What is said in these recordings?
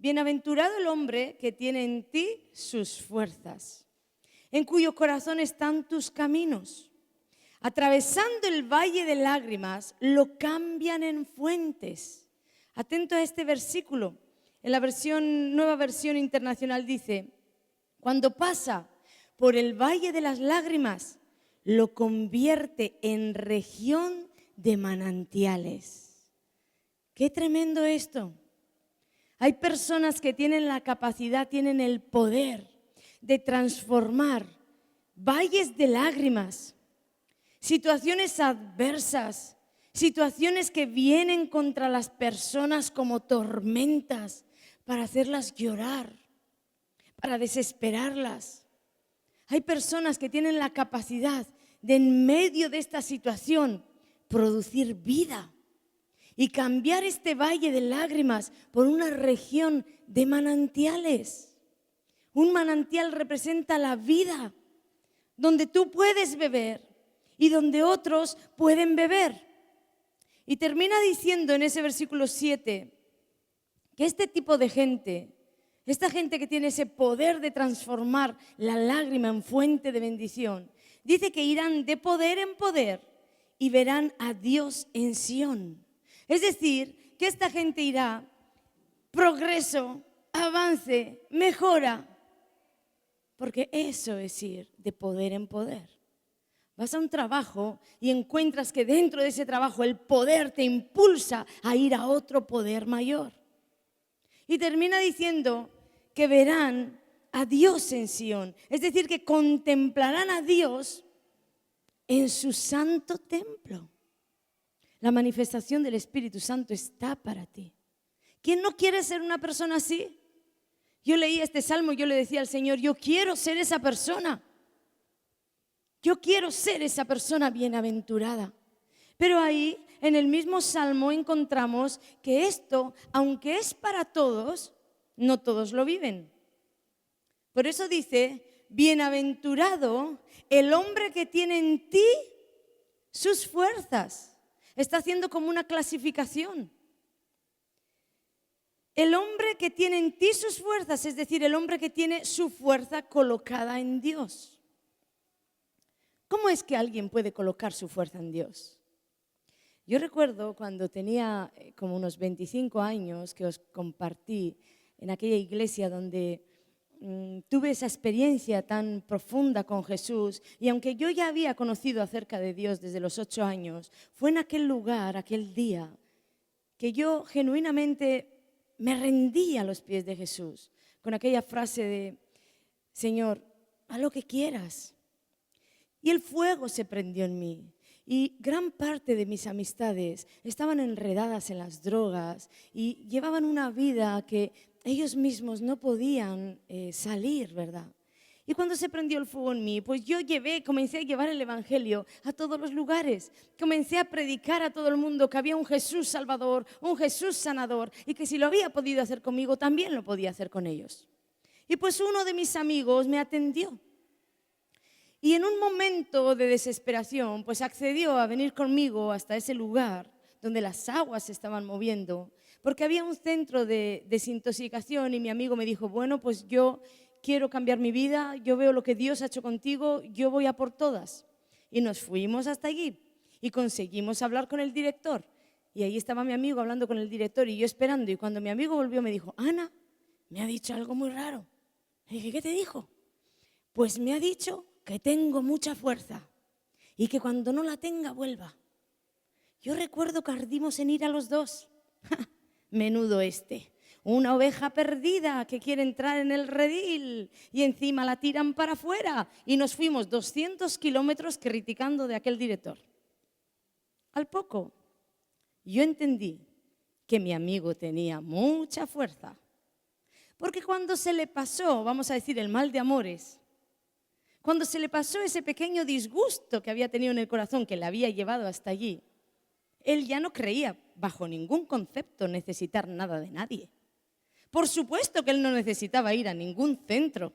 Bienaventurado el hombre que tiene en ti sus fuerzas, en cuyo corazón están tus caminos. Atravesando el valle de lágrimas, lo cambian en fuentes. Atento a este versículo. En la Nueva Versión Internacional dice: cuando pasa por el valle de las lágrimas, lo convierte en región de manantiales. ¡Qué tremendo esto! Hay personas que tienen la capacidad, tienen el poder de transformar valles de lágrimas, situaciones adversas, situaciones que vienen contra las personas como tormentas, para hacerlas llorar, para desesperarlas. Hay personas que tienen la capacidad de, en medio de esta situación, producir vida y cambiar este valle de lágrimas por una región de manantiales. Un manantial representa la vida, donde tú puedes beber y donde otros pueden beber. Y termina diciendo en ese versículo 7 que este tipo de gente, esta gente que tiene ese poder de transformar la lágrima en fuente de bendición, dice que irán de poder en poder y verán a Dios en Sión. Es decir, que esta gente irá progreso, avance, mejora, porque eso es ir de poder en poder. Vas a un trabajo y encuentras que dentro de ese trabajo el poder te impulsa a ir a otro poder mayor. Y termina diciendo que verán a Dios en Sión, es decir, que contemplarán a Dios en su santo templo. La manifestación del Espíritu Santo está para ti. ¿Quién no quiere ser una persona así? Yo leí este salmo y yo le decía al Señor: yo quiero ser esa persona. Yo quiero ser esa persona bienaventurada. Pero ahí, en el mismo salmo, encontramos que esto, aunque es para todos, no todos lo viven. Por eso dice: bienaventurado el hombre que tiene en ti sus fuerzas. Está haciendo como una clasificación. El hombre que tiene en ti sus fuerzas, es decir, el hombre que tiene su fuerza colocada en Dios. ¿Cómo es que alguien puede colocar su fuerza en Dios? Yo recuerdo cuando tenía como unos 25 años que os compartí en aquella iglesia donde tuve esa experiencia tan profunda con Jesús, y aunque yo ya había conocido acerca de Dios desde los 8 años, fue en aquel lugar, aquel día, que yo genuinamente me rendí a los pies de Jesús con aquella frase de: Señor, haz lo que quieras. Y el fuego se prendió en mí. Y gran parte de mis amistades estaban enredadas en las drogas y llevaban una vida que ellos mismos no podían salir, ¿verdad? Y cuando se prendió el fuego en mí, pues yo comencé a llevar el evangelio a todos los lugares. Comencé a predicar a todo el mundo que había un Jesús salvador, un Jesús sanador, y que si lo había podido hacer conmigo, también lo podía hacer con ellos. Y pues uno de mis amigos me atendió. Y en un momento de desesperación, pues accedió a venir conmigo hasta ese lugar donde las aguas se estaban moviendo, porque había un centro de desintoxicación, y mi amigo me dijo: bueno, pues yo quiero cambiar mi vida, yo veo lo que Dios ha hecho contigo, yo voy a por todas. Y nos fuimos hasta allí y conseguimos hablar con el director. Y ahí estaba mi amigo hablando con el director y yo esperando. Y cuando mi amigo volvió me dijo: Ana, me ha dicho algo muy raro. Le dije: ¿qué te dijo? Pues me ha dicho que tengo mucha fuerza y que cuando no la tenga vuelva. Yo recuerdo que ardimos en ir a los dos. Menudo una oveja perdida que quiere entrar en el redil y encima la tiran para afuera. Y nos fuimos 200 kilómetros criticando de aquel director. Al poco, yo entendí que mi amigo tenía mucha fuerza. Porque cuando se le pasó, vamos a decir, el mal de amores, cuando se le pasó ese pequeño disgusto que había tenido en el corazón, que le había llevado hasta allí, él ya no creía bajo ningún concepto necesitar nada de nadie. Por supuesto que él no necesitaba ir a ningún centro.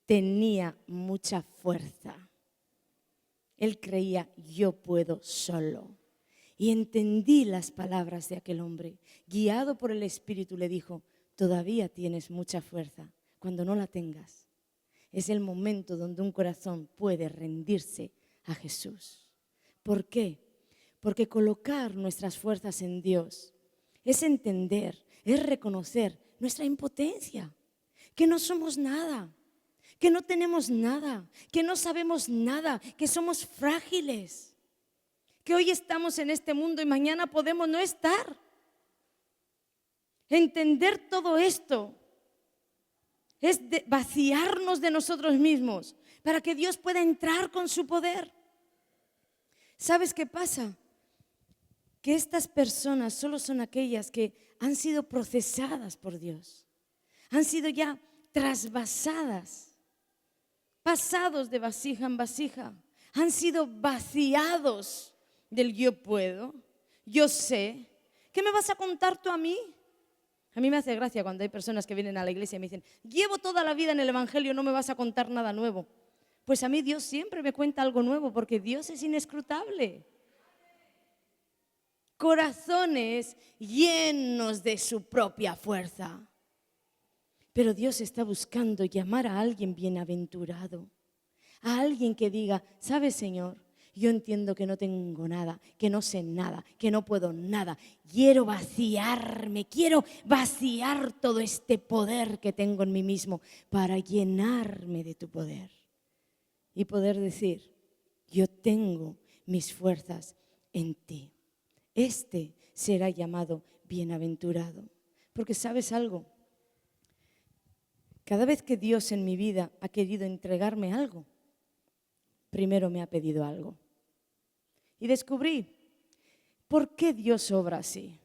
Tenía mucha fuerza. Él creía: yo puedo solo. Y entendí las palabras de aquel hombre. Guiado por el Espíritu le dijo: todavía tienes mucha fuerza. Cuando no la tengas, es el momento donde un corazón puede rendirse a Jesús. ¿Por qué? Porque colocar nuestras fuerzas en Dios es entender, es reconocer nuestra impotencia, que no somos nada, que no tenemos nada, que no sabemos nada, que somos frágiles, que hoy estamos en este mundo y mañana podemos no estar. Entender todo esto es vaciarnos de nosotros mismos para que Dios pueda entrar con su poder. ¿Sabes qué pasa? Que estas personas solo son aquellas que han sido procesadas por Dios, han sido ya trasvasadas, pasados de vasija en vasija, han sido vaciados del yo puedo, yo sé. ¿Qué me vas a contar tú a mí? A mí me hace gracia cuando hay personas que vienen a la iglesia y me dicen, llevo toda la vida en el Evangelio, no me vas a contar nada nuevo. Pues a mí Dios siempre me cuenta algo nuevo porque Dios es inescrutable. Corazones llenos de su propia fuerza. Pero Dios está buscando llamar a alguien bienaventurado, a alguien que diga, ¿sabes, Señor? Yo entiendo que no tengo nada, que no sé nada, que no puedo nada. Quiero vaciarme, quiero vaciar todo este poder que tengo en mí mismo para llenarme de tu poder. Y poder decir, yo tengo mis fuerzas en ti. Este será llamado bienaventurado. Porque ¿sabes algo? Cada vez que Dios en mi vida ha querido entregarme algo, primero me ha pedido algo. Y descubrí por qué Dios obra así.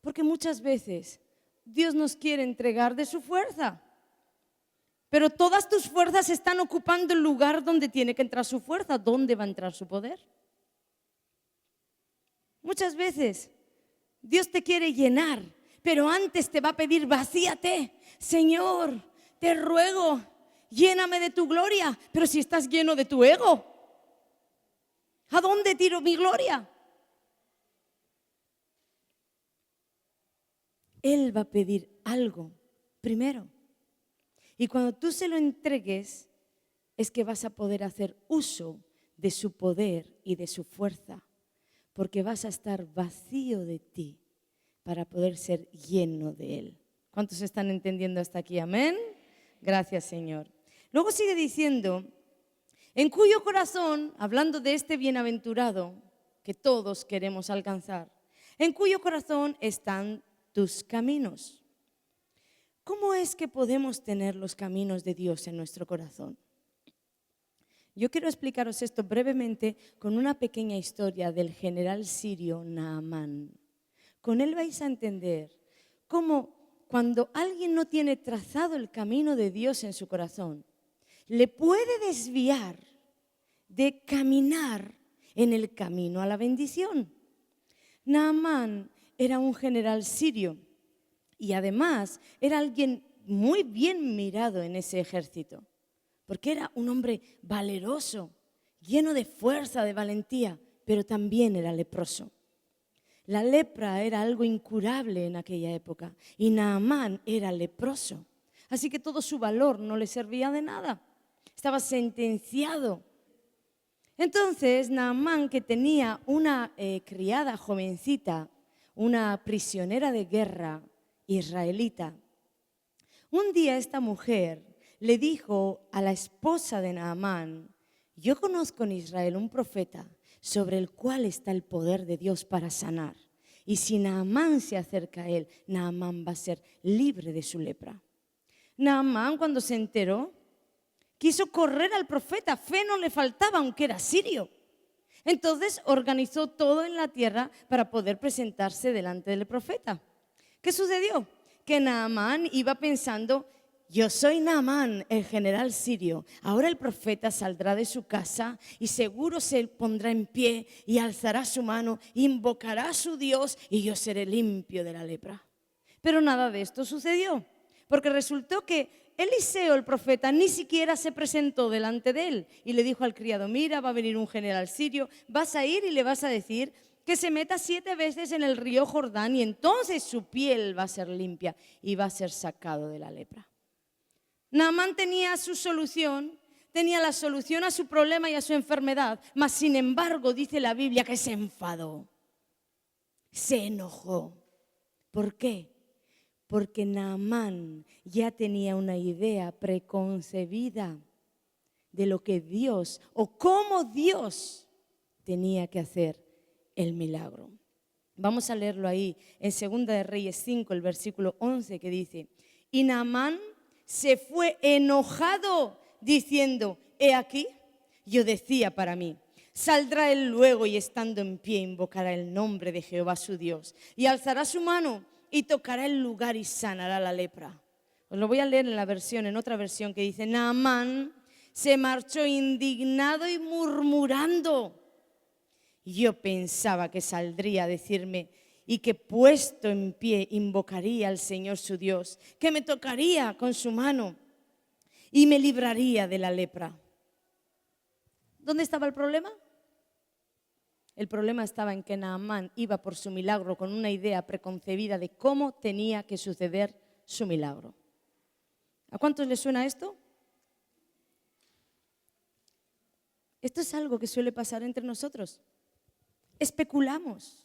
Porque muchas veces Dios nos quiere entregar de su fuerza. Pero todas tus fuerzas están ocupando el lugar donde tiene que entrar su fuerza. ¿Dónde va a entrar su poder? Muchas veces Dios te quiere llenar, pero antes te va a pedir, vacíate. Señor, te ruego, lléname de tu gloria. Pero si estás lleno de tu ego, ¿a dónde tiro mi gloria? Él va a pedir algo primero. Y cuando tú se lo entregues, es que vas a poder hacer uso de su poder y de su fuerza. Porque vas a estar vacío de ti para poder ser lleno de Él. ¿Cuántos están entendiendo hasta aquí? Amén. Gracias, Señor. Luego sigue diciendo, en cuyo corazón, hablando de este bienaventurado que todos queremos alcanzar, en cuyo corazón están tus caminos. ¿Cómo es que podemos tener los caminos de Dios en nuestro corazón? Yo quiero explicaros esto brevemente con una pequeña historia del general sirio Naamán. Con él vais a entender cómo cuando alguien no tiene trazado el camino de Dios en su corazón, le puede desviar de caminar en el camino a la bendición. Naamán era un general sirio y además era alguien muy bien mirado en ese ejército, porque era un hombre valeroso, lleno de fuerza, de valentía, pero también era leproso. La lepra era algo incurable en aquella época y Naamán era leproso. Así que todo su valor no le servía de nada. Estaba sentenciado. Entonces Naamán, que tenía una criada jovencita, una prisionera de guerra israelita, un día esta mujer le dijo a la esposa de Naamán, yo conozco en Israel un profeta sobre el cual está el poder de Dios para sanar. Y si Naamán se acerca a él, Naamán va a ser libre de su lepra. Naamán, cuando se enteró, quiso correr al profeta. Fe no le faltaba, aunque era sirio. Entonces organizó todo en la tierra para poder presentarse delante del profeta. ¿Qué sucedió? Que Naamán iba pensando, yo soy Naamán, el general sirio. Ahora el profeta saldrá de su casa y seguro se pondrá en pie y alzará su mano, invocará a su Dios y yo seré limpio de la lepra. Pero nada de esto sucedió, porque resultó que Eliseo, el profeta, ni siquiera se presentó delante de él y le dijo al criado, mira, va a venir un general sirio, vas a ir y le vas a decir que se meta 7 veces en el río Jordán y entonces su piel va a ser limpia y va a ser sacado de la lepra. Naamán tenía su solución, tenía la solución a su problema y a su enfermedad, mas sin embargo dice la Biblia que se enfadó, se enojó. ¿Por qué? Porque Naamán ya tenía una idea preconcebida de lo que Dios o cómo Dios tenía que hacer el milagro. Vamos a leerlo ahí en 2 de Reyes 5, el versículo 11, que dice: y Naamán se fue enojado diciendo: he aquí, yo decía para mí, saldrá él luego y estando en pie invocará el nombre de Jehová su Dios y alzará su mano y tocará el lugar y sanará la lepra. Os lo voy a leer en otra versión que dice: Naamán se marchó indignado y murmurando. Yo pensaba que saldría a decirme y que puesto en pie invocaría al Señor su Dios, que me tocaría con su mano y me libraría de la lepra. ¿Dónde estaba el problema? El problema estaba en que Naamán iba por su milagro con una idea preconcebida de cómo tenía que suceder su milagro. ¿A cuántos les suena esto? Esto es algo que suele pasar entre nosotros. Especulamos.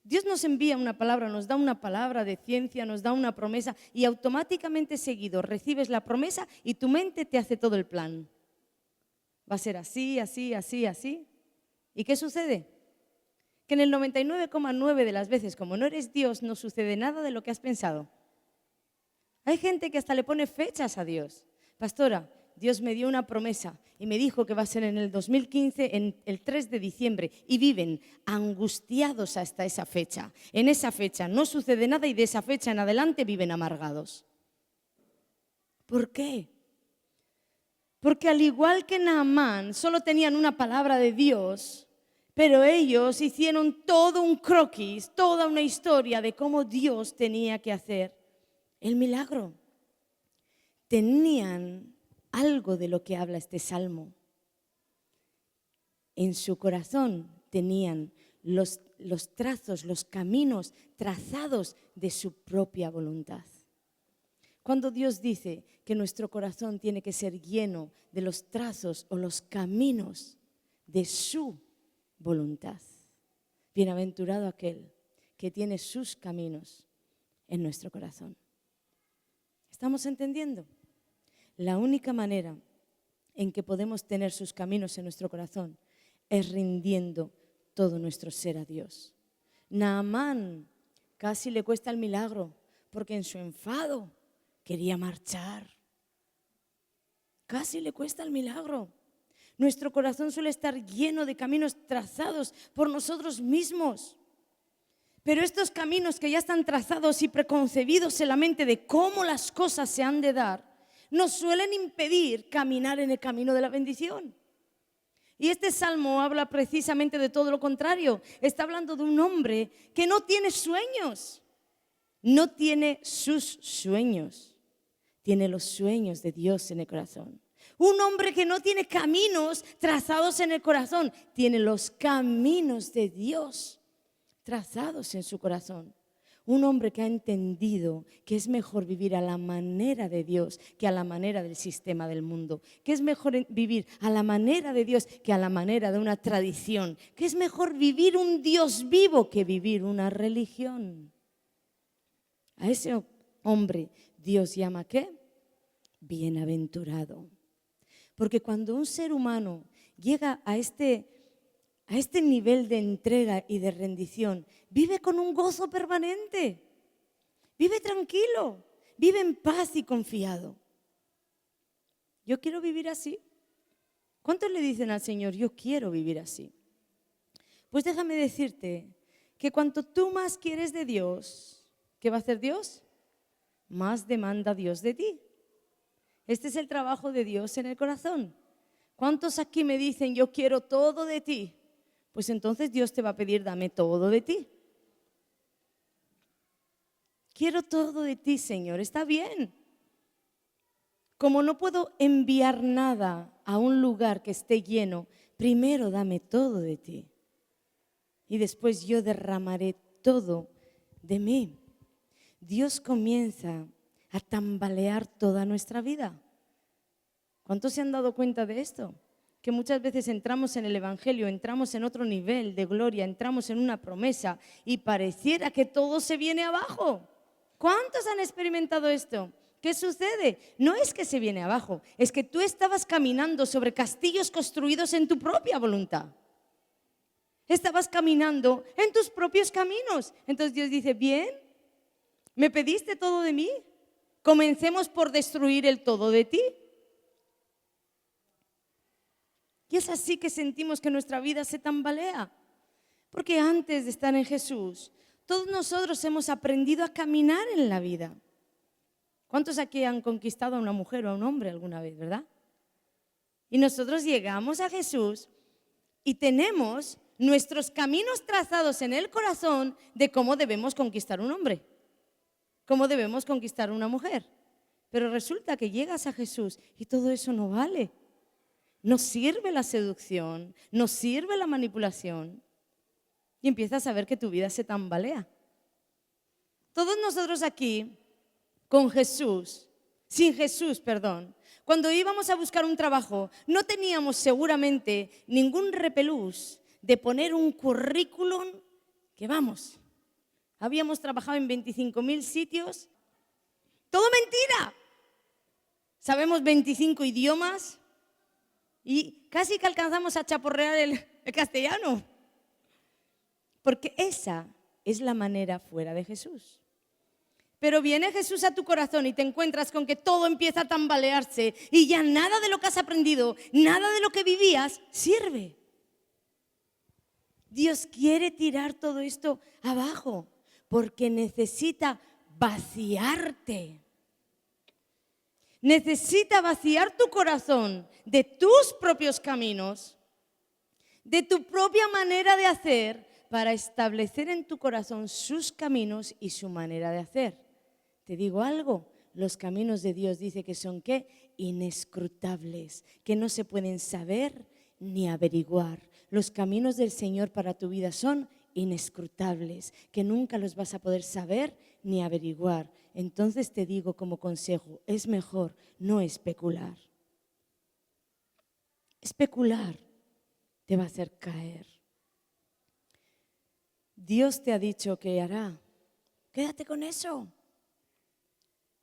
Dios nos envía una palabra, nos da una palabra de ciencia, nos da una promesa y automáticamente seguido recibes la promesa y tu mente te hace todo el plan. Va a ser así, así, así, así. ¿Y qué sucede? Que en el 99,9 de las veces, como no eres Dios, no sucede nada de lo que has pensado. Hay gente que hasta le pone fechas a Dios. Pastora, Dios me dio una promesa y me dijo que va a ser en el 2015, en el 3 de diciembre, y viven angustiados hasta esa fecha. En esa fecha no sucede nada y de esa fecha en adelante viven amargados. ¿Por qué? Porque al igual que Naamán, solo tenían una palabra de Dios, pero ellos hicieron todo un croquis, toda una historia de cómo Dios tenía que hacer el milagro. Tenían algo de lo que habla este salmo. En su corazón tenían los trazos, los caminos trazados de su propia voluntad. Cuando Dios dice que nuestro corazón tiene que ser lleno de los trazos o los caminos de su voluntad, bienaventurado aquel que tiene sus caminos en nuestro corazón. ¿Estamos entendiendo? La única manera en que podemos tener sus caminos en nuestro corazón es rindiendo todo nuestro ser a Dios. Naamán casi le cuesta el milagro porque en su enfado quería marchar. Casi le cuesta el milagro. Nuestro corazón suele estar lleno de caminos trazados por nosotros mismos. Pero estos caminos que ya están trazados y preconcebidos en la mente de cómo las cosas se han de dar, nos suelen impedir caminar en el camino de la bendición. Y este salmo habla precisamente de todo lo contrario. Está hablando de un hombre que no tiene sueños. No tiene sus sueños. Tiene los sueños de Dios en el corazón. Un hombre que no tiene caminos trazados en el corazón. Tiene los caminos de Dios trazados en su corazón. Un hombre que ha entendido que es mejor vivir a la manera de Dios que a la manera del sistema del mundo. Que es mejor vivir a la manera de Dios que a la manera de una tradición. Que es mejor vivir un Dios vivo que vivir una religión. A ese hombre Dios llama ¿qué? Bienaventurado. Porque cuando un ser humano llega a este nivel de entrega y de rendición, vive con un gozo permanente, vive tranquilo, vive en paz y confiado. Yo quiero vivir así. ¿Cuántos le dicen al Señor, yo quiero vivir así? Pues déjame decirte que cuanto tú más quieres de Dios, ¿qué va a hacer Dios? Más demanda Dios de ti. Este es el trabajo de Dios en el corazón. ¿Cuántos aquí me dicen, yo quiero todo de ti? Pues entonces Dios te va a pedir, dame todo de ti. Quiero todo de ti, Señor, está bien. Como no puedo enviar nada a un lugar que esté lleno, primero dame todo de ti. y después yo derramaré todo de mí. Dios comienza a tambalear toda nuestra vida. ¿Cuántos se han dado cuenta de esto? Que muchas veces entramos en el Evangelio, entramos en otro nivel de gloria, entramos en una promesa y pareciera que todo se viene abajo. ¿Cuántos han experimentado esto? ¿Qué sucede? No es que se viene abajo, es que tú estabas caminando sobre castillos construidos en tu propia voluntad. Estabas caminando en tus propios caminos. Entonces Dios dice, bien, ¿me pediste todo de mí? Comencemos por destruir el todo de ti. Y es así que sentimos que nuestra vida se tambalea. Porque antes de estar en Jesús, todos nosotros hemos aprendido a caminar en la vida. ¿Cuántos aquí han conquistado a una mujer o a un hombre alguna vez, verdad? Y nosotros llegamos a Jesús y tenemos nuestros caminos trazados en el corazón de cómo debemos conquistar un hombre, cómo debemos conquistar una mujer. Pero resulta que llegas a Jesús y todo eso no vale. No sirve la seducción, no sirve la manipulación. Y empiezas a ver que tu vida se tambalea. Todos nosotros aquí, con Jesús, sin Jesús, perdón, cuando íbamos a buscar un trabajo, no teníamos seguramente ningún repelús de poner un currículum que vamos, habíamos trabajado en 25.000 sitios. ¡Todo mentira! Sabemos 25 idiomas y casi que alcanzamos a chaporrear el castellano. Porque esa es la manera fuera de Jesús. Pero viene Jesús a tu corazón y te encuentras con que todo empieza a tambalearse y ya nada de lo que has aprendido, nada de lo que vivías sirve. Dios quiere tirar todo esto abajo porque necesita vaciarte. Necesita vaciar tu corazón de tus propios caminos, de tu propia manera de hacer, para establecer en tu corazón sus caminos y su manera de hacer. Te digo algo, los caminos de Dios dice que son ¿qué? Inescrutables, que no se pueden saber ni averiguar. Los caminos del Señor para tu vida son inescrutables, que nunca los vas a poder saber ni averiguar. Entonces te digo como consejo, es mejor no especular. Especular te va a hacer caer. Dios te ha dicho que hará. Quédate con eso.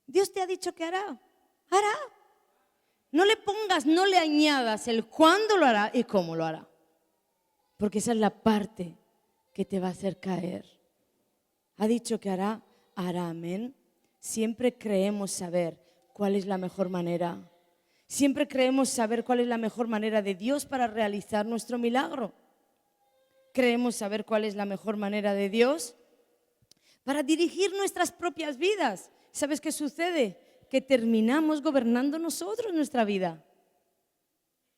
Dios te ha dicho que hará. Hará. No le pongas, no le añadas el cuándo lo hará y cómo lo hará. Porque esa es la parte que te va a hacer caer. Ha dicho que hará, hará, amén. Siempre creemos saber cuál es la mejor manera. Siempre creemos saber cuál es la mejor manera de Dios para realizar nuestro milagro. Creemos saber cuál es la mejor manera de Dios para dirigir nuestras propias vidas. ¿Sabes qué sucede? Que terminamos gobernando nosotros nuestra vida.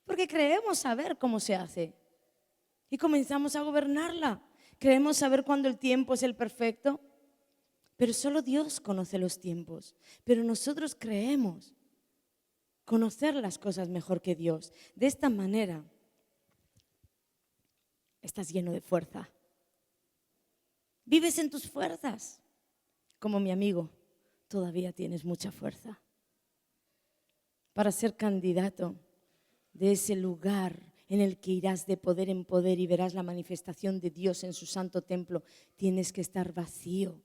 Porque creemos saber cómo se hace. Y comenzamos a gobernarla. Creemos saber cuándo el tiempo es el perfecto. Pero solo Dios conoce los tiempos. Pero nosotros creemos conocer las cosas mejor que Dios. De esta manera, estás lleno de fuerza. Vives en tus fuerzas. Como mi amigo, todavía tienes mucha fuerza para ser candidato de ese lugar en el que irás de poder en poder y verás la manifestación de Dios en su santo templo. Tienes que estar vacío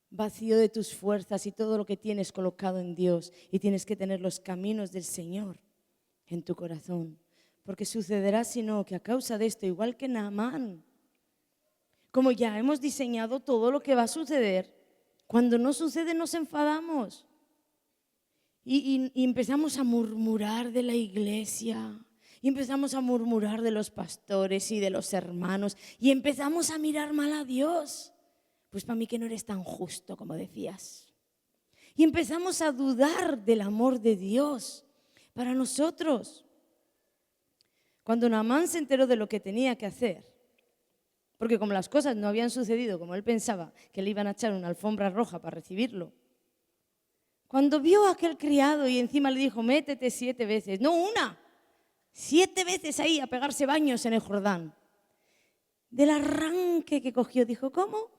de tus fuerzas y todo lo que tienes colocado en Dios, y tienes que tener los caminos del Señor en tu corazón. Porque sucederá, si no, que a causa de esto, igual que Naamán, como ya hemos diseñado todo lo que va a suceder, cuando no sucede nos enfadamos y empezamos a murmurar de la iglesia, y empezamos a murmurar de los pastores y de los hermanos, y empezamos a mirar mal a Dios. Pues para mí que no eres tan justo como decías. Y empezamos a dudar del amor de Dios para nosotros. Cuando Naamán se enteró de lo que tenía que hacer, porque como las cosas no habían sucedido como él pensaba, que le iban a echar una alfombra roja para recibirlo, cuando vio a aquel criado y encima le dijo, métete 7 veces, no una, 7 veces ahí a pegarse baños en el Jordán. del arranque que cogió. Dijo, ¿cómo?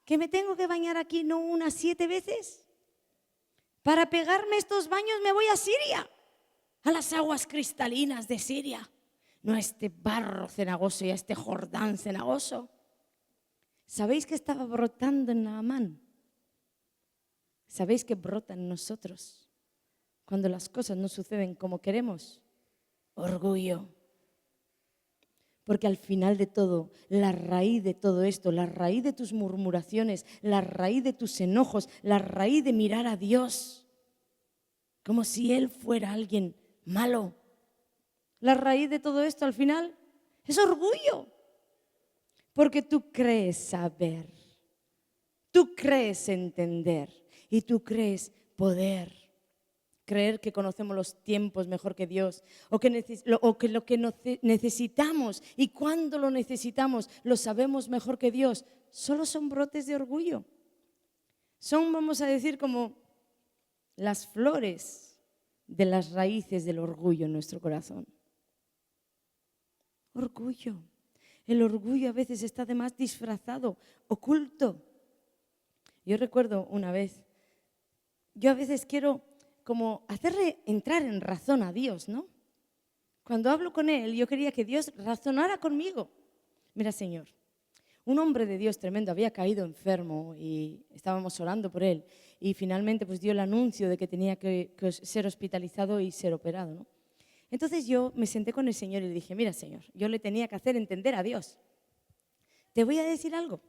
¿Que me tengo que bañar aquí no unas 7 veces? Para pegarme estos baños me voy a Siria, a las aguas cristalinas de Siria, no a este barro cenagoso y a este Jordán cenagoso. ¿Sabéis que estaba brotando en Naamán? ¿Sabéis que brota en nosotros cuando las cosas no suceden como queremos? Orgullo. Porque al final de todo, la raíz de todo esto, la raíz de tus murmuraciones, la raíz de tus enojos, la raíz de mirar a Dios como si Él fuera alguien malo, la raíz de todo esto al final es orgullo. Porque tú crees saber, tú crees entender y tú crees poder. Creer que conocemos los tiempos mejor que Dios o que lo que necesitamos y cuando lo necesitamos lo sabemos mejor que Dios, solo son brotes de orgullo. Son, vamos a decir, como las flores de las raíces del orgullo en nuestro corazón. Orgullo. El orgullo a veces está además disfrazado, oculto. Yo recuerdo una vez, yo a veces quiero como hacerle entrar en razón a Dios, ¿no? Cuando hablo con Él, yo quería que Dios razonara conmigo. Mira, Señor, un hombre de Dios tremendo había caído enfermo y estábamos orando por él y finalmente pues dio el anuncio de que tenía que ser hospitalizado y ser operado, ¿no? Entonces yo me senté con el Señor y le dije, mira, Señor, yo le tenía que hacer entender a Dios. Te voy a decir algo.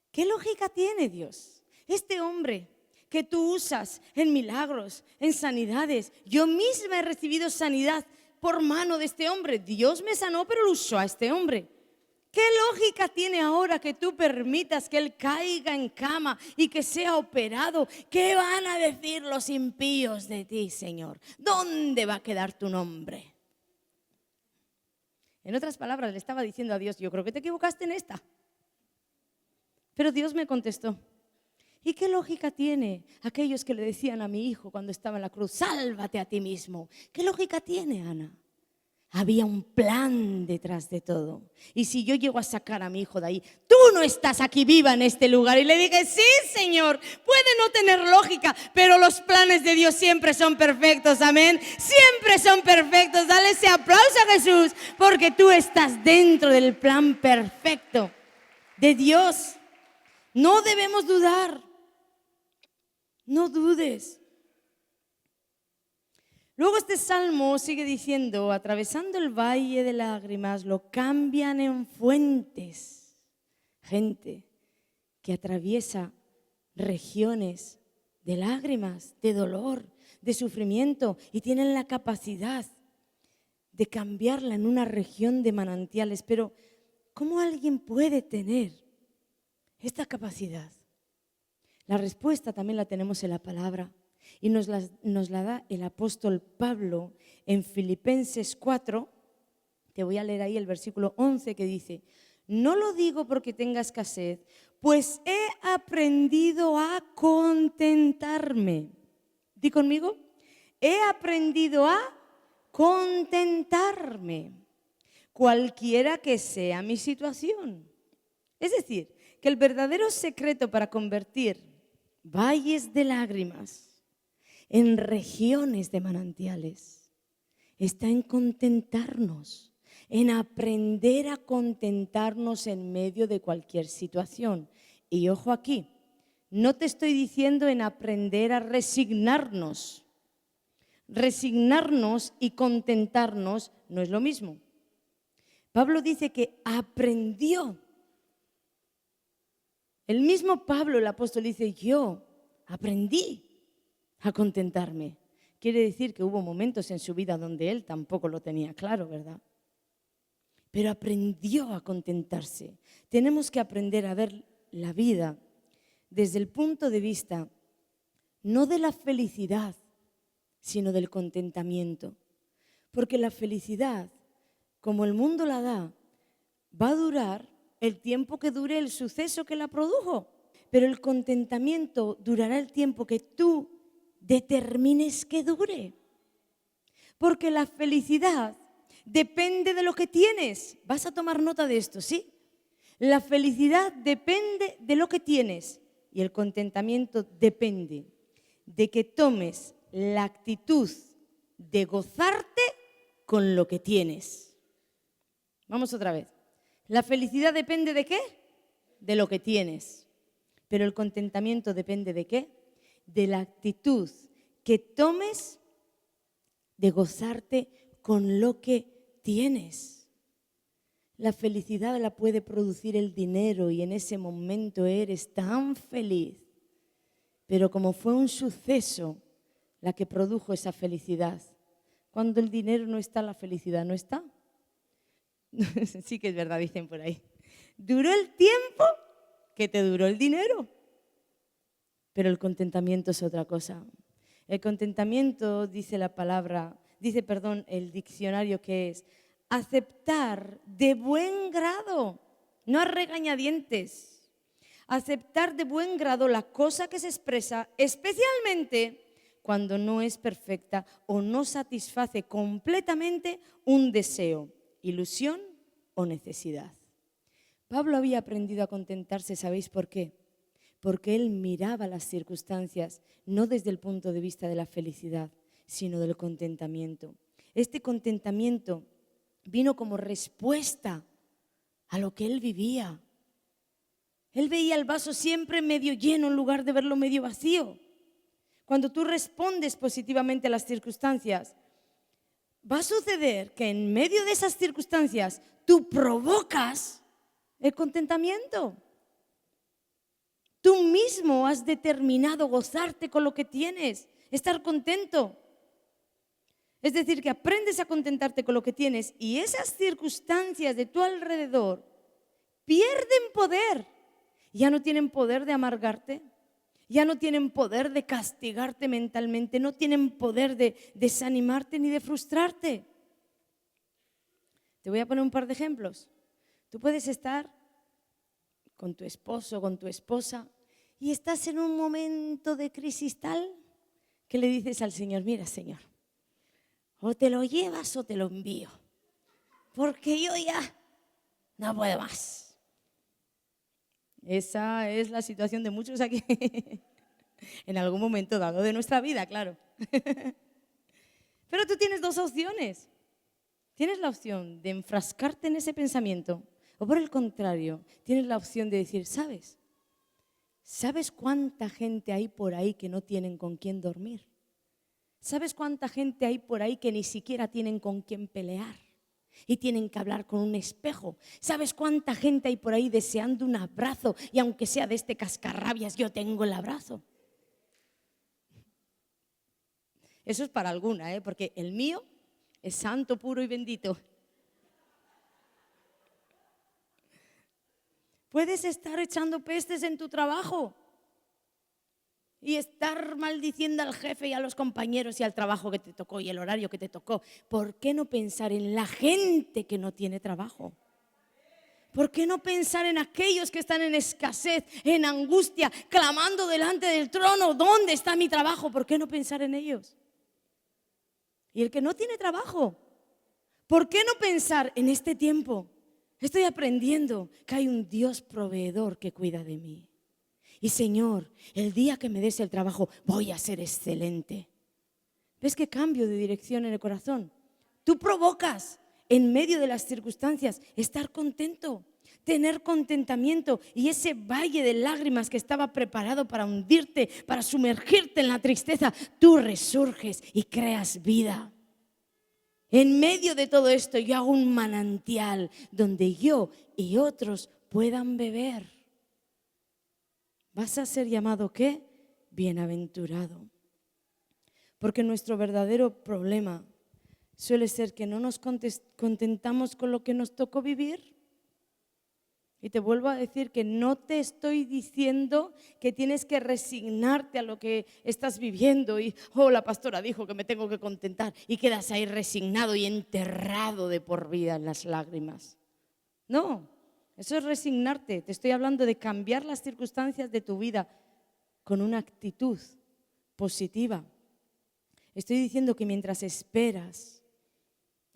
¿Qué lógica tiene Dios? Este hombre que tú usas en milagros, en sanidades. Yo misma he recibido sanidad por mano de este hombre. Dios me sanó, pero lo usó a este hombre. ¿Qué lógica tiene ahora que tú permitas que él caiga en cama y que sea operado? ¿Qué van a decir los impíos de ti, Señor? ¿Dónde va a quedar tu nombre? En otras palabras, le estaba diciendo a Dios, yo creo que te equivocaste en esta. Pero Dios me contestó, ¿y qué lógica tiene aquellos que le decían a mi hijo cuando estaba en la cruz, sálvate a ti mismo? ¿Qué lógica tiene, Ana? Había un plan detrás de todo. Y si yo llego a sacar a mi hijo de ahí, tú no estás aquí viva en este lugar. Y le dije, sí, Señor, puede no tener lógica, pero los planes de Dios siempre son perfectos, amén. Siempre son perfectos. Dale ese aplauso a Jesús, porque tú estás dentro del plan perfecto de Dios. No debemos dudar. No dudes. Luego este salmo sigue diciendo, atravesando el valle de lágrimas, lo cambian en fuentes. Gente que atraviesa regiones de lágrimas, de dolor, de sufrimiento y tienen la capacidad de cambiarla en una región de manantiales. Pero ¿cómo alguien puede tener esta capacidad? La respuesta también la tenemos en la palabra. Y nos la da el apóstol Pablo en Filipenses 4, te voy a leer ahí el versículo 11 que dice, no lo digo porque tenga escasez, pues he aprendido a contentarme. Di conmigo, he aprendido a contentarme, cualquiera que sea mi situación. Es decir, que el verdadero secreto para convertir valles de lágrimas en regiones de manantiales está en contentarnos, en aprender a contentarnos en medio de cualquier situación. Y ojo aquí, no te estoy diciendo en aprender a resignarnos. Resignarnos y contentarnos no es lo mismo. Pablo dice que aprendió. El mismo Pablo, el apóstol, dice, yo aprendí a contentarme. Quiere decir que hubo momentos en su vida donde él tampoco lo tenía claro, ¿verdad? Pero aprendió a contentarse. Tenemos que aprender a ver la vida desde el punto de vista no de la felicidad, sino del contentamiento. Porque la felicidad, como el mundo la da, va a durar el tiempo que dure el suceso que la produjo. Pero el contentamiento durará el tiempo que tú determines que dure. Porque la felicidad depende de lo que tienes. Vas a tomar nota de esto, ¿sí? La felicidad depende de lo que tienes y el contentamiento depende de que tomes la actitud de gozarte con lo que tienes. Vamos otra vez. La felicidad depende ¿de qué? De lo que tienes. Pero el contentamiento depende ¿de qué? De la actitud que tomes de gozarte con lo que tienes. La felicidad la puede producir el dinero y en ese momento eres tan feliz. Pero como fue un suceso la que produjo esa felicidad, cuando el dinero no está, la felicidad no está. Sí que es verdad, dicen por ahí. Duró el tiempo que te duró el dinero. Pero el contentamiento es otra cosa. El contentamiento, dice la palabra, el diccionario, que es aceptar de buen grado, no a regañadientes, aceptar de buen grado la cosa que se expresa, especialmente cuando no es perfecta o no satisface completamente un deseo, ilusión o necesidad. Pablo había aprendido a contentarse, ¿sabéis por qué? Porque él miraba las circunstancias no desde el punto de vista de la felicidad, sino del contentamiento. Este contentamiento vino como respuesta a lo que él vivía. Él veía el vaso siempre medio lleno en lugar de verlo medio vacío. Cuando tú respondes positivamente a las circunstancias, va a suceder que en medio de esas circunstancias tú provocas el contentamiento. Tú mismo has determinado gozarte con lo que tienes, estar contento. Es decir, que aprendes a contentarte con lo que tienes y esas circunstancias de tu alrededor pierden poder. Ya no tienen poder de amargarte, ya no tienen poder de castigarte mentalmente, no tienen poder de desanimarte ni de frustrarte. Te voy a poner un par de ejemplos. Tú puedes estar con tu esposo, con tu esposa, y estás en un momento de crisis tal que le dices al Señor: mira, Señor, o te lo llevas o te lo envío, porque yo ya no puedo más. Esa es la situación de muchos aquí, en algún momento dado de nuestra vida, claro. Pero tú tienes dos opciones. Tienes la opción de enfrascarte en ese pensamiento, o por el contrario, tienes la opción de decir: ¿sabes cuánta gente hay por ahí que no tienen con quién dormir? ¿Sabes cuánta gente hay por ahí que ni siquiera tienen con quién pelear y tienen que hablar con un espejo? ¿Sabes cuánta gente hay por ahí deseando un abrazo y aunque sea de este cascarrabias, yo tengo el abrazo? Eso es para alguna, porque el mío es santo, puro y bendito. Puedes estar echando pestes en tu trabajo y estar maldiciendo al jefe y a los compañeros y al trabajo que te tocó y el horario que te tocó. ¿Por qué no pensar en la gente que no tiene trabajo? ¿Por qué no pensar en aquellos que están en escasez, en angustia, clamando delante del trono? ¿Dónde está mi trabajo? ¿Por qué no pensar en ellos? Y el que no tiene trabajo, ¿por qué no pensar en este tiempo? Estoy aprendiendo que hay un Dios proveedor que cuida de mí. Y Señor, el día que me des el trabajo voy a ser excelente. ¿Ves qué cambio de dirección en el corazón? Tú provocas en medio de las circunstancias estar contento, tener contentamiento, y ese valle de lágrimas que estaba preparado para hundirte, para sumergirte en la tristeza, tú resurges y creas vida. En medio de todo esto yo hago un manantial donde yo y otros puedan beber. Vas a ser llamado ¿qué? Bienaventurado. Porque nuestro verdadero problema suele ser que no nos contentamos con lo que nos tocó vivir. Y te vuelvo a decir que no te estoy diciendo que tienes que resignarte a lo que estás viviendo y, la pastora dijo que me tengo que contentar, y quedas ahí resignado y enterrado de por vida en las lágrimas. No, eso es resignarte. Te estoy hablando de cambiar las circunstancias de tu vida con una actitud positiva. Estoy diciendo que mientras esperas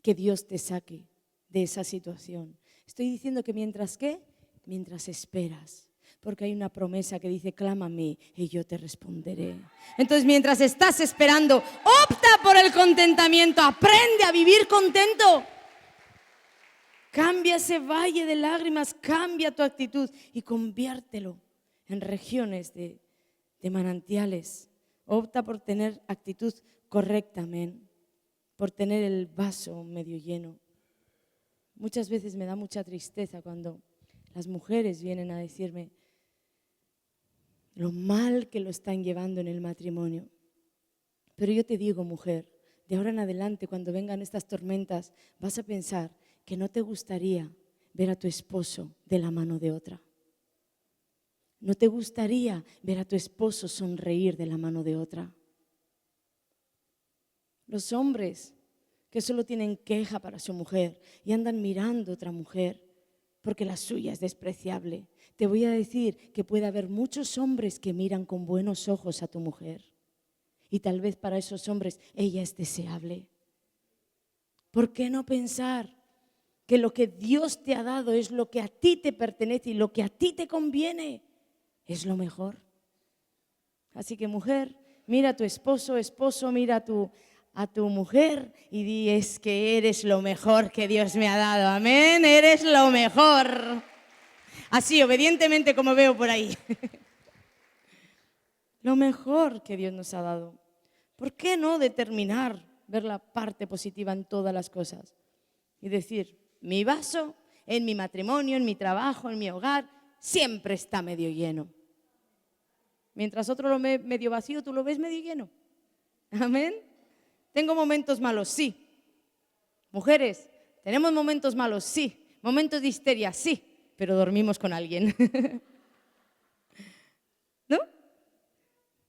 que Dios te saque de esa situación. Estoy diciendo que mientras esperas. Porque hay una promesa que dice, clama a mí y yo te responderé. Entonces, mientras estás esperando, opta por el contentamiento, aprende a vivir contento. Cambia ese valle de lágrimas, cambia tu actitud y conviértelo en regiones de manantiales. Opta por tener actitud correcta, amén. Por tener el vaso medio lleno. Muchas veces me da mucha tristeza cuando las mujeres vienen a decirme lo mal que lo están llevando en el matrimonio. Pero yo te digo, mujer, de ahora en adelante, cuando vengan estas tormentas, vas a pensar que no te gustaría ver a tu esposo de la mano de otra. No te gustaría ver a tu esposo sonreír de la mano de otra. Los hombres que solo tienen queja para su mujer y andan mirando a otra mujer porque la suya es despreciable. Te voy a decir que puede haber muchos hombres que miran con buenos ojos a tu mujer y tal vez para esos hombres ella es deseable. ¿Por qué no pensar que lo que Dios te ha dado es lo que a ti te pertenece y lo que a ti te conviene? Es lo mejor. Así que mujer, mira a tu esposo, mira a tu mujer y di, es que eres lo mejor que Dios me ha dado. Amén, eres lo mejor. Así, obedientemente como veo por ahí. Lo mejor que Dios nos ha dado. ¿Por qué no determinar, ver la parte positiva en todas las cosas? Y decir, mi vaso en mi matrimonio, en mi trabajo, en mi hogar, siempre está medio lleno. Mientras otro lo ve medio vacío, tú lo ves medio lleno. Amén. Tengo momentos malos, sí. Mujeres, tenemos momentos malos, sí. Momentos de histeria, sí. Pero dormimos con alguien. ¿No?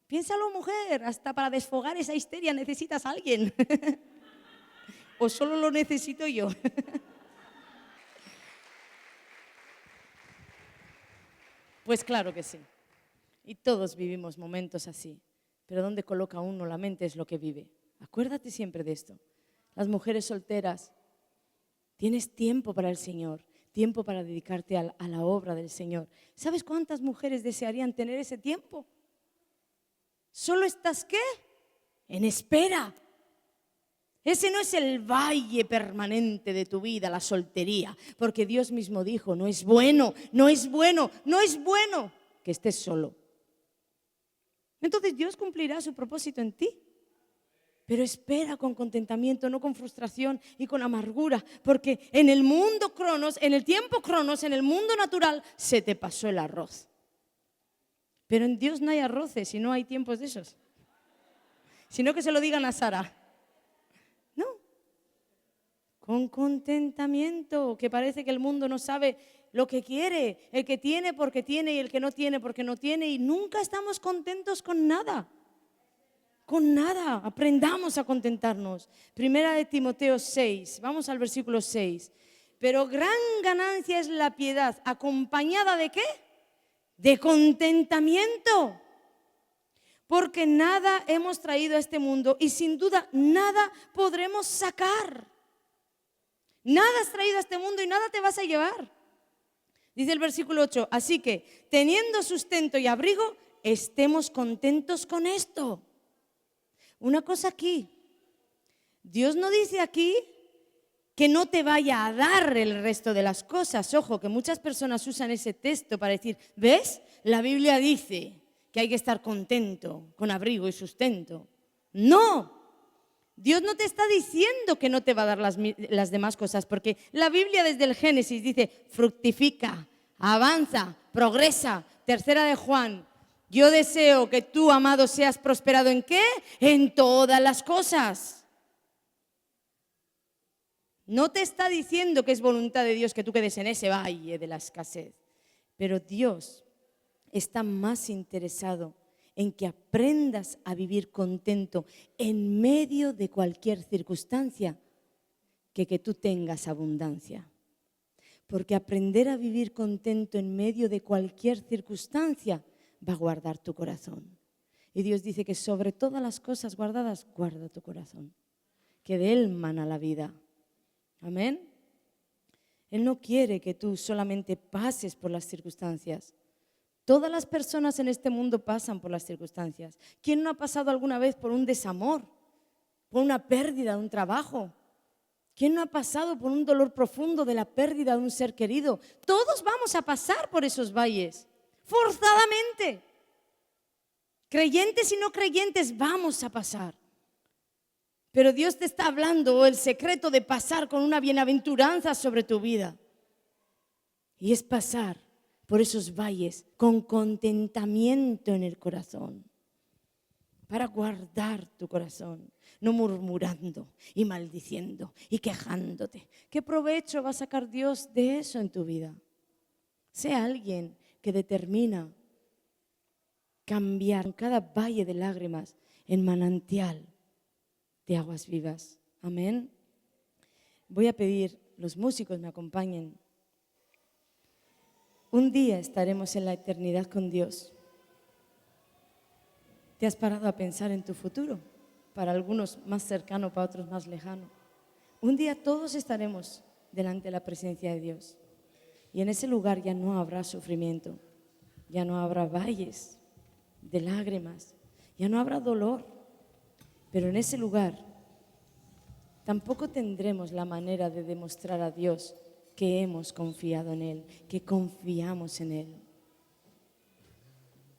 Piénsalo, mujer, hasta para desfogar esa histeria necesitas a alguien. ¿O solo lo necesito yo? Pues claro que sí. Y todos vivimos momentos así. Pero donde coloca uno la mente es lo que vive. Acuérdate siempre de esto. Las mujeres solteras, tienes tiempo para el Señor, tiempo para dedicarte a la obra del Señor. ¿Sabes cuántas mujeres desearían tener ese tiempo? ¿Solo estás qué? En espera. Ese no es el valle permanente de tu vida, la soltería, porque Dios mismo dijo, no es bueno que estés solo. Entonces Dios cumplirá su propósito en ti. Pero espera con contentamiento, no con frustración y con amargura, porque en el mundo cronos, en el tiempo cronos, en el mundo natural, se te pasó el arroz. Pero en Dios no hay arroces si no hay tiempos de esos. Sino que se lo digan a Sara. No. Con contentamiento, que parece que el mundo no sabe lo que quiere. El que tiene porque tiene y el que no tiene porque no tiene. Y nunca estamos contentos con nada. Con nada, aprendamos a contentarnos. Primera de Timoteo 6, vamos al versículo 6. Pero gran ganancia es la piedad, ¿acompañada de qué? De contentamiento. Porque nada hemos traído a este mundo y sin duda nada podremos sacar. Nada has traído a este mundo y nada te vas a llevar. Dice el versículo 8, así que teniendo sustento y abrigo, estemos contentos con esto. Una cosa aquí, Dios no dice aquí que no te vaya a dar el resto de las cosas. Ojo, que muchas personas usan ese texto para decir, ¿ves? La Biblia dice que hay que estar contento, con abrigo y sustento. No, Dios no te está diciendo que no te va a dar las demás cosas, porque la Biblia desde el Génesis dice, fructifica, avanza, progresa. Tercera de Juan. Yo deseo que tú, amado, seas prosperado ¿en qué? En todas las cosas. No te está diciendo que es voluntad de Dios que tú quedes en ese valle de la escasez. Pero Dios está más interesado en que aprendas a vivir contento en medio de cualquier circunstancia que tú tengas abundancia. Porque aprender a vivir contento en medio de cualquier circunstancia va a guardar tu corazón. Y Dios dice que sobre todas las cosas guardadas, guarda tu corazón, que de él mana la vida. Amén. Él no quiere que tú solamente pases por las circunstancias. Todas las personas en este mundo pasan por las circunstancias. ¿Quién no ha pasado alguna vez por un desamor, por una pérdida de un trabajo? ¿Quién no ha pasado por un dolor profundo de la pérdida de un ser querido? Todos vamos a pasar por esos valles, forzadamente. Creyentes y no creyentes vamos a pasar. Pero Dios te está hablando el secreto de pasar con una bienaventuranza sobre tu vida. Y es pasar por esos valles con contentamiento en el corazón. Para guardar tu corazón, no murmurando y maldiciendo y quejándote. ¿Qué provecho va a sacar Dios de eso en tu vida? Sea alguien que determina cambiar cada valle de lágrimas en manantial de aguas vivas. Amén. Voy a pedir, los músicos me acompañen. Un día estaremos en la eternidad con Dios. ¿Te has parado a pensar en tu futuro? Para algunos más cercano, para otros más lejano. Un día todos estaremos delante de la presencia de Dios. Y en ese lugar ya no habrá sufrimiento, ya no habrá valles de lágrimas, ya no habrá dolor. Pero en ese lugar tampoco tendremos la manera de demostrar a Dios que hemos confiado en Él, que confiamos en Él.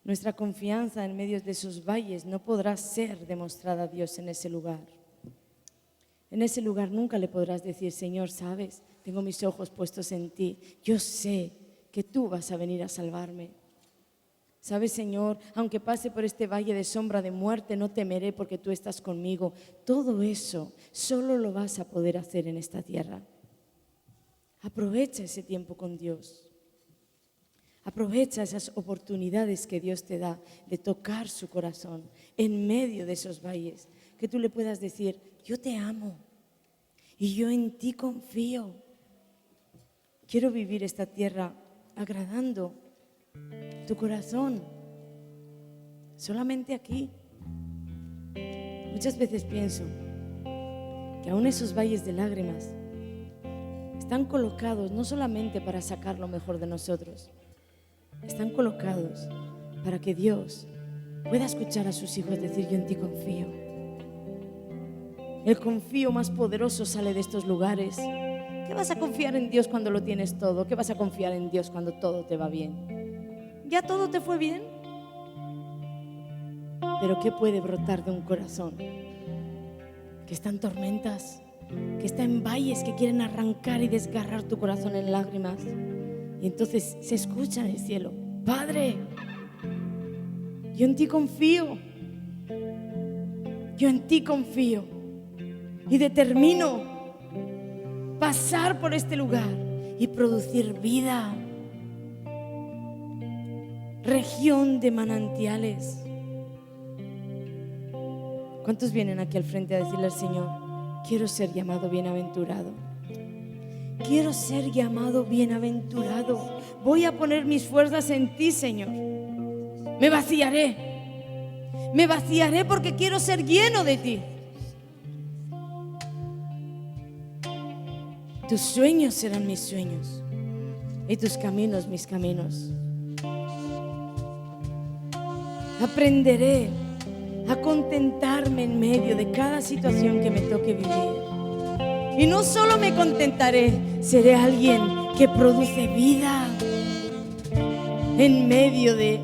Nuestra confianza en medio de esos valles no podrá ser demostrada a Dios en ese lugar. En ese lugar nunca le podrás decir, Señor, ¿sabes? Tengo mis ojos puestos en ti. Yo sé que tú vas a venir a salvarme. ¿Sabes, Señor? Aunque pase por este valle de sombra de muerte, no temeré porque tú estás conmigo. Todo eso solo lo vas a poder hacer en esta tierra. Aprovecha ese tiempo con Dios. Aprovecha esas oportunidades que Dios te da de tocar su corazón en medio de esos valles. Que tú le puedas decir, yo te amo y yo en ti confío. Quiero vivir esta tierra agradando tu corazón, solamente aquí. Muchas veces pienso que aún esos valles de lágrimas están colocados no solamente para sacar lo mejor de nosotros, están colocados para que Dios pueda escuchar a sus hijos decir, yo en ti confío. El confío más poderoso sale de estos lugares. ¿Qué vas a confiar en Dios cuando lo tienes todo? ¿Qué vas a confiar en Dios cuando todo te va bien? ¿Ya todo te fue bien? Pero ¿qué puede brotar de un corazón que está en tormentas, que está en valles que quieren arrancar y desgarrar tu corazón en lágrimas? Y entonces se escucha en el cielo, Padre, yo en ti confío, yo en ti confío y determino pasar por este lugar y producir vida, región de manantiales. ¿Cuántos vienen aquí al frente a decirle al Señor, quiero ser llamado bienaventurado? Quiero ser llamado bienaventurado. Voy a poner mis fuerzas en ti, Señor. Me vaciaré porque quiero ser lleno de ti. Tus sueños serán mis sueños y tus caminos mis caminos. Aprenderé a contentarme en medio de cada situación que me toque vivir. Y no solo me contentaré, seré alguien que produce vida en medio de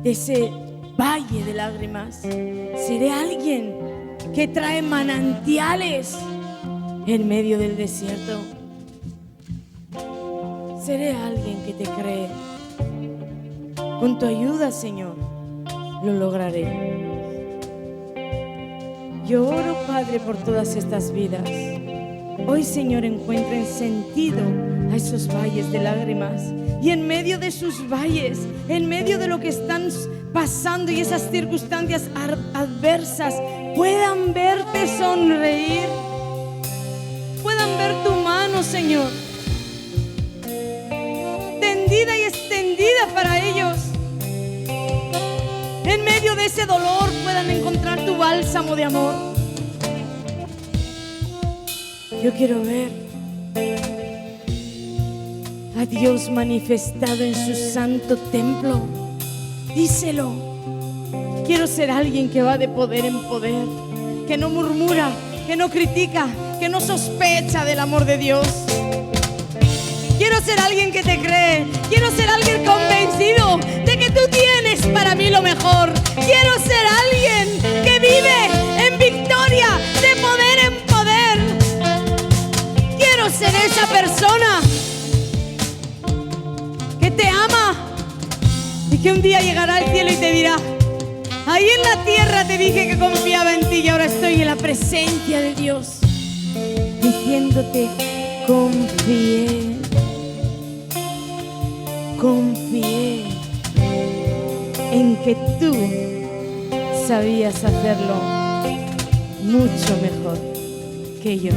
ese valle de lágrimas. Seré alguien que trae manantiales en medio del desierto. Seré alguien que te cree. Con tu ayuda, Señor, lo lograré. Yo oro, Padre, por todas estas vidas. Hoy, Señor, encuentren sentido a esos valles de lágrimas. Y en medio de sus valles, en medio de lo que están pasando y esas circunstancias adversas, puedan verte sonreír. Puedan ver tu mano, Señor, tendida y extendida para ellos. En medio de ese dolor puedan encontrar tu bálsamo de amor. Yo quiero ver a Dios manifestado en su santo templo. Díselo. Quiero ser alguien que va de poder en poder, que no murmura, que no critica, que no sospecha del amor de Dios. Quiero ser alguien que te cree. Quiero ser alguien convencido de que tú tienes para mí lo mejor. Quiero ser alguien que vive en victoria, de poder en poder. Quiero ser esa persona que te ama y que un día llegará al cielo y te dirá: ahí en la tierra te dije que confiaba en ti y ahora estoy en la presencia de Dios diciéndote: confié, confié en que tú sabías hacerlo mucho mejor que yo.